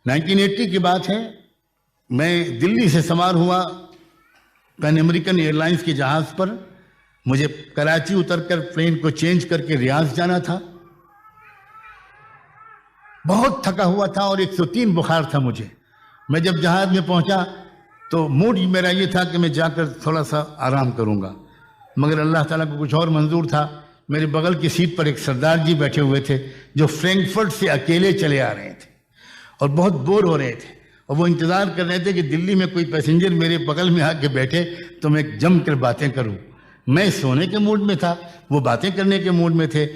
1980 کی بات ہے، میں دلی سے سوار ہوا پین امریکن ایئر لائنس کے جہاز پر. مجھے کراچی اتر کر پلین کو چینج کر کے ریاض جانا تھا. بہت تھکا ہوا تھا اور 103 بخار تھا مجھے. میں جب جہاز میں پہنچا تو موڈ میرا یہ تھا کہ میں جا کر تھوڑا سا آرام کروں گا، مگر اللہ تعالیٰ کو کچھ اور منظور تھا. میرے بغل کی سیٹ پر ایک سردار جی بیٹھے ہوئے تھے جو فرینکفرٹ سے اکیلے چلے آ رہے تھے اور بہت بور ہو رہے تھے، اور وہ انتظار کر رہے تھے کہ دلی میں کوئی پیسنجر میرے بغل میں آ کے بیٹھے تو میں جم کر باتیں کروں. میں سونے کے موڈ میں تھا، وہ باتیں کرنے کے موڈ میں تھے.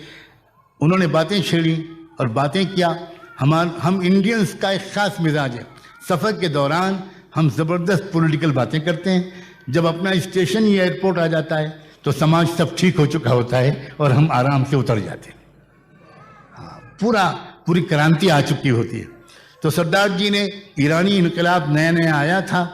انہوں نے باتیں چھیڑی اور باتیں کیا. ہم انڈینز کا ایک خاص مزاج ہے، سفر کے دوران ہم زبردست پولیٹیکل باتیں کرتے ہیں. جب اپنا اسٹیشن یا ایئرپورٹ آ جاتا ہے تو سماج سب ٹھیک ہو چکا ہوتا ہے اور ہم آرام سے اتر جاتے ہیں. پوری کرانتی آ چکی ہوتی ہے. تو سردار جی نے ایرانی انقلاب نیا نیا آیا تھا،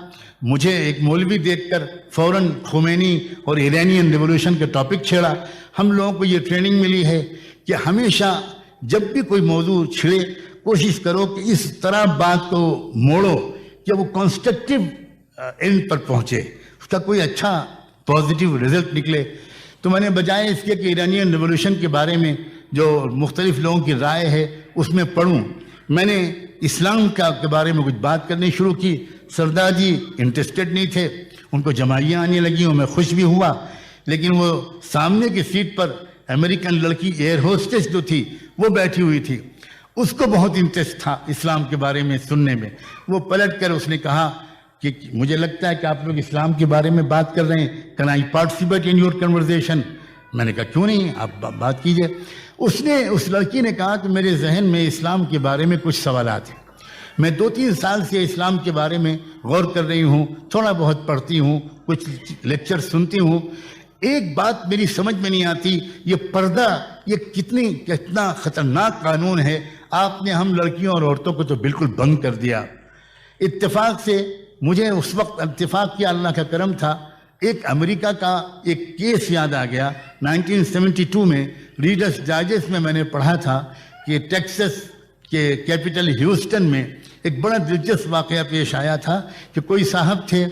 مجھے ایک مولوی دیکھ کر فوراً خمینی اور ایرانین ریولوشن کا ٹاپک چھیڑا. ہم لوگوں کو یہ ٹریننگ ملی ہے کہ ہمیشہ جب بھی کوئی موضوع چھڑے کوشش کرو کہ اس طرح بات کو موڑو کہ وہ کنسٹرکٹیو اینڈ پر پہنچے، اس کا کوئی اچھا پازیٹیو رزلٹ نکلے. تو میں نے بجائے اس کے کہ ایرانین ریولوشن کے بارے میں جو مختلف لوگوں کی رائے ہے اس میں پڑھوں، میں نے اسلام کے بارے میں کچھ بات کرنی شروع کی. سردار جی انٹرسٹڈ نہیں تھے، ان کو جمائیاں آنے لگیں اور میں خوش بھی ہوا. لیکن وہ سامنے کی سیٹ پر امریکن لڑکی ایئر ہوسٹس جو تھی وہ بیٹھی ہوئی تھی، اس کو بہت انٹرسٹ تھا اسلام کے بارے میں سننے میں. وہ پلٹ کر اس نے کہا کہ مجھے لگتا ہے کہ آپ لوگ اسلام کے بارے میں بات کر رہے ہیں، can I participate in your conversation? میں نے کہا کیوں نہیں، آپ بات کیجئے. اس لڑکی نے کہا کہ میرے ذہن میں اسلام کے بارے میں کچھ سوالات ہیں. میں 2-3 سال سے اسلام کے بارے میں غور کر رہی ہوں، تھوڑا بہت پڑھتی ہوں، کچھ لیکچر سنتی ہوں. ایک بات میری سمجھ میں نہیں آتی، یہ پردہ یہ کتنا خطرناک قانون ہے. آپ نے ہم لڑکیوں اور عورتوں کو تو بالکل بند کر دیا. اتفاق سے مجھے اس وقت اتفاق کیا، اللہ کا کرم تھا، ایک امریکہ کا ایک کیس یاد آ گیا. 1972 میں ریڈرز ڈائجسٹ میں نے پڑھا تھا کہ ٹیکسس کے کیپٹل ہیوسٹن میں ایک بڑا دلچسپ واقعہ پیش آیا تھا کہ کوئی صاحب تھے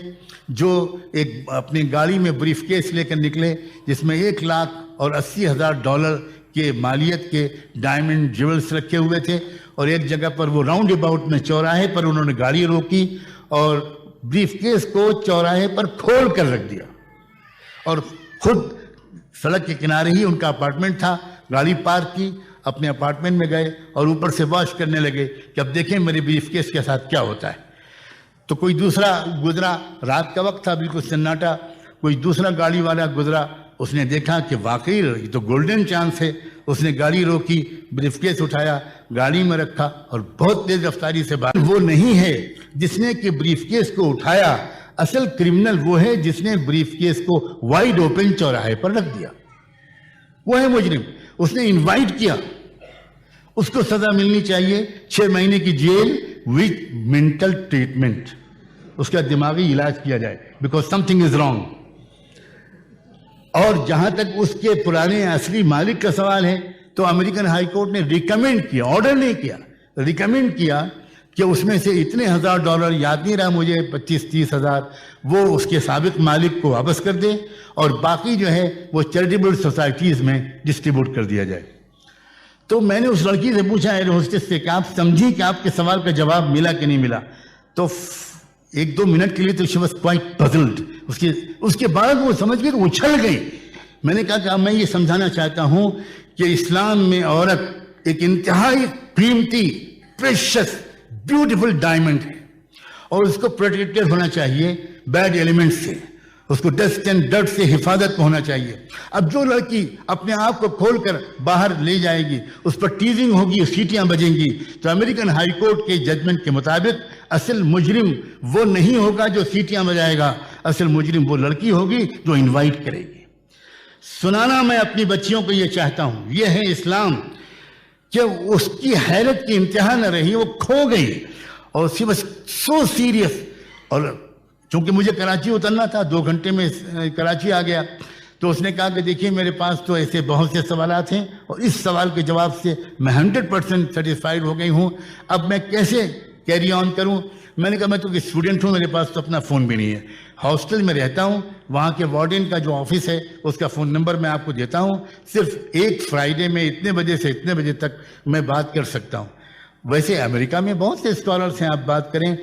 جو ایک اپنی گاڑی میں بریف کیس لے کر نکلے جس میں $1,80,000 کے مالیت کے ڈائمنڈ جیولز رکھے ہوئے تھے. اور ایک جگہ پر وہ راؤنڈ اباؤٹ میں چوراہے پر انہوں نے گاڑی روکی اور بریف کیس کو چوراہے پر کھول کر رکھ دیا اور خود سڑک کے کنارے ہی ان کا اپارٹمنٹ تھا. گاڑی پارک کی، اپنے اپارٹمنٹ میں گئے اور اوپر سے واش کرنے لگے کہ اب دیکھیں میرے بریف کیس کے ساتھ کیا ہوتا ہے. تو کوئی دوسرا گزرا، رات کا وقت تھا، بالکل سناٹا. کوئی دوسرا گاڑی والا گزرا، اس نے دیکھا کہ واقعی یہ تو گولڈن چانس ہے. اس نے گاڑی روکی، بریف کیس اٹھایا، گاڑی میں رکھا اور بہت تیز رفتاری سے باہر. وہ نہیں ہے جس نے کہ بریف کیس کو اٹھایا، اصل کرمنل وہ ہے جس نے بریف کیس کو وائڈ اوپن چوراہے پر رکھ دیا. وہ ہے مجرم، اس نے انوائٹ کیا. اس کو سزا ملنی چاہیے 6 مہینے کی جیل وتھ مینٹل ٹریٹمنٹ. اس کا دماغی علاج کیا جائے because some thing is wrong. اور جہاں تک اس کے پرانے اصلی مالک کا سوال ہے تو امریکن ہائی کورٹ نے ریکمینڈ کیا، آرڈر نہیں کیا، ریکمینڈ کیا کہ اس میں سے اتنے $1,000 یاد نہیں رہا مجھے، 25-30 ہزار، وہ اس کے سابق مالک کو واپس کر دے اور باقی جو ہے وہ چیریٹیبل سوسائٹیز میں ڈسٹریبیوٹ کر دیا جائے. تو میں نے اس لڑکی سے پوچھا ایئر ہوسٹس سے کہ آپ سمجھی کہ آپ کے سوال کا جواب ملا کہ نہیں ملا؟ تو 1-2 منٹ کے لیے تو she was quite puzzled. اس کے بعد وہ سمجھ گئی کہ اچھل گئی. میں نے کہا کہ میں یہ سمجھانا چاہتا ہوں کہ اسلام میں عورت ایک انتہائی قیمتی پریشس بیوٹیفل ڈائمنڈ ہے اور اس کو پروٹیکٹڈ ہونا چاہیے بیڈ ایلیمنٹ سے، اس کو ڈسٹ اینڈ ڈرٹ سے حفاظت کو ہونا چاہیے. اب جو لڑکی اپنے آپ کو کھول کر باہر لے جائے گی، اس پر ٹیزنگ ہوگی، سیٹیاں بجیں گی، تو امریکن ہائی کورٹ کے ججمنٹ کے مطابق اصل مجرم وہ نہیں ہوگا جو سیٹیاں بجائے گا، اصل مجرم وہ لڑکی ہوگی جو انوائٹ کرے گی. سنانا میں اپنی بچیوں کو یہ چاہتا ہوں، یہ ہے اسلام. کہ اس کی حیرت کی انتہا نہ رہی، وہ کھو گئی اور she was so serious. اور چونکہ مجھے کراچی اترنا تھا، 2 گھنٹے میں کراچی آ گیا، تو اس نے کہا کہ دیکھیے میرے پاس تو ایسے بہت سے سوالات ہیں اور اس سوال کے جواب سے میں 100% سیٹسفائیڈ ہو گئی ہوں. اب میں کیسے کیری آن کروں؟ میں نے کہا میں تو اسٹوڈنٹ ہوں، میرے پاس تو اپنا فون بھی نہیں ہے، ہاسٹل میں رہتا ہوں، وہاں کے وارڈن کا جو آفس ہے اس کا فون نمبر میں آپ کو دیتا ہوں، صرف ایک فرائیڈے میں اتنے بجے سے اتنے بجے تک میں بات کر سکتا ہوں۔ ویسے امریکہ میں بہت سے اسکالرس ہیں، آپ بات کریں،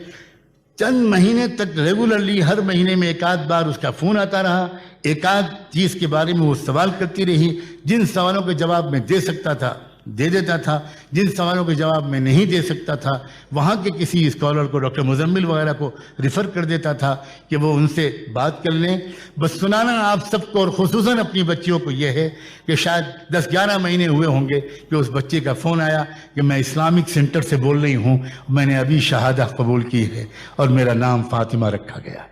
چند مہینے تک ریگولرلی ہر مہینے میں ایک آدھ بار اس کا فون آتا رہا، ایک آدھ چیز کے بارے میں وہ سوال کرتی رہی، جن سوالوں کے جواب میں دے سکتا تھا دے دیتا تھا، جن سوالوں کے جواب میں نہیں دے سکتا تھا وہاں کے کسی اسکالر کو، ڈاکٹر مزمل وغیرہ کو ریفر کر دیتا تھا کہ وہ ان سے بات کر لیں۔ بس سنانا آپ سب کو اور خصوصاً اپنی بچیوں کو یہ ہے کہ شاید 10-11 مہینے ہوئے ہوں گے کہ اس بچے کا فون آیا کہ میں اسلامک سینٹر سے بول رہی ہوں، میں نے ابھی شہادہ قبول کی ہے اور میرا نام فاطمہ رکھا گیا۔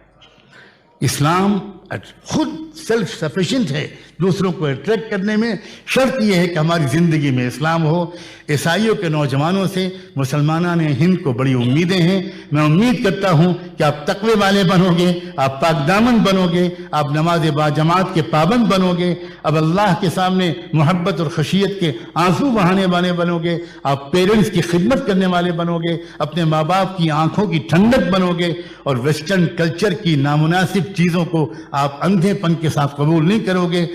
اسلام خود سیلف سفیشینٹ ہے دوسروں کو اٹریکٹ کرنے میں، شرط یہ ہے کہ ہماری زندگی میں اسلام ہو۔ عیسائیوں کے نوجوانوں سے مسلمانان ہند کو بڑی امیدیں ہیں، میں امید کرتا ہوں کہ آپ تقوی والے بنو گے، آپ پاک دامن بنو گے، آپ نماز با جماعت کے پابند بنو گے، اب اللہ کے سامنے محبت اور خشیت کے آنسو بہانے والے بنو گے، آپ پیرنٹس کی خدمت کرنے والے بنو گے، اپنے ماں باپ کی آنکھوں کی ٹھنڈک بنو گے، اور ویسٹرن کلچر کی نامناسب چیزوں کو آپ اندھے پن کے ساتھ قبول نہیں کرو گے۔